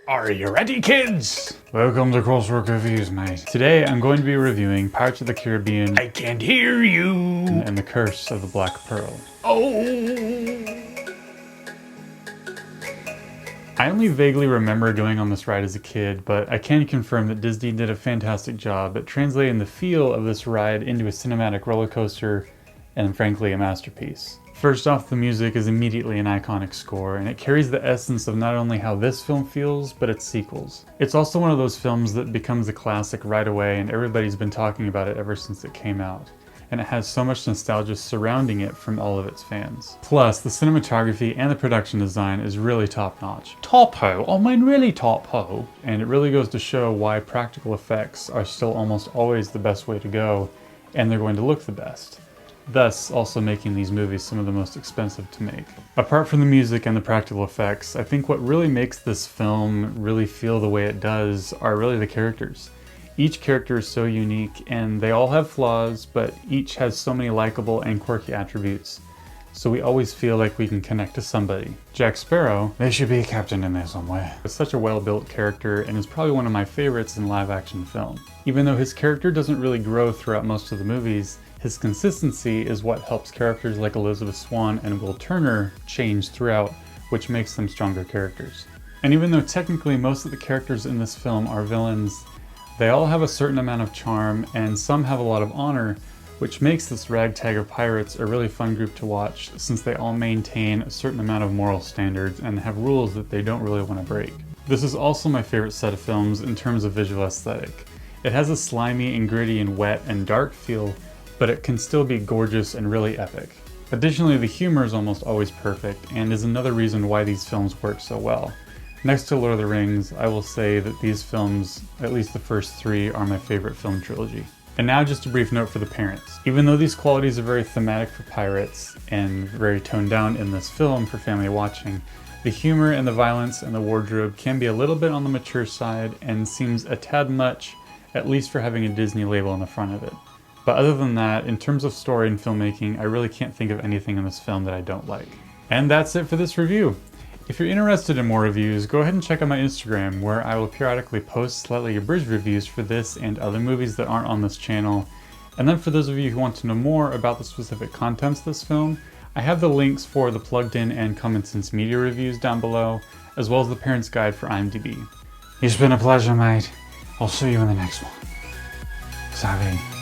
Are you ready, kids? Welcome to Crosswork Reviews, mate. Today I'm going to be reviewing Pirates of the Caribbean, I Can't Hear You, and The Curse of the Black Pearl. Oh! I only vaguely remember going on this ride as a kid, but I can confirm that Disney did a fantastic job at translating the feel of this ride into a cinematic roller coaster, and frankly a masterpiece. First off, the music is immediately an iconic score, and it carries the essence of not only how this film feels, but its sequels. It's also one of those films that becomes a classic right away, and everybody's been talking about it ever since it came out. And it has so much nostalgia surrounding it from all of its fans. Plus, the cinematography and the production design is really top-notch. Top-ho? I mean really top-ho. And it really goes to show why practical effects are still almost always the best way to go, and they're going to look the best. Thus, also making these movies some of the most expensive to make. Apart from the music and the practical effects, I think what really makes this film really feel the way it does are really the characters. Each character is so unique, and they all have flaws, but each has so many likable and quirky attributes, so we always feel like we can connect to somebody. Jack Sparrow, there should be a captain in there somewhere, is such a well-built character and is probably one of my favorites in live-action film. Even though his character doesn't really grow throughout most of the movies, his consistency is what helps characters like Elizabeth Swann and Will Turner change throughout, which makes them stronger characters. And even though technically most of the characters in this film are villains, they all have a certain amount of charm, and some have a lot of honor, which makes this ragtag of pirates a really fun group to watch, since they all maintain a certain amount of moral standards and have rules that they don't really want to break. This is also my favorite set of films in terms of visual aesthetic. It has a slimy and gritty and wet and dark feel, but it can still be gorgeous and really epic. Additionally, the humor is almost always perfect, and is another reason why these films work so well. Next to Lord of the Rings, I will say that these films, at least the first three, are my favorite film trilogy. And now just a brief note for the parents. Even though these qualities are very thematic for pirates, and very toned down in this film for family watching, the humor and the violence and the wardrobe can be a little bit on the mature side, and seems a tad much, at least for having a Disney label on the front of it. But other than that, in terms of story and filmmaking, I really can't think of anything in this film that I don't like. And that's it for this review. If you're interested in more reviews, go ahead and check out my Instagram, where I will periodically post slightly abridged reviews for this and other movies that aren't on this channel. And then for those of you who want to know more about the specific contents of this film, I have the links for the plugged in and Common Sense Media reviews down below, as well as the Parent's Guide for IMDb. It's been a pleasure, mate. I'll see you in the next one. Savvy.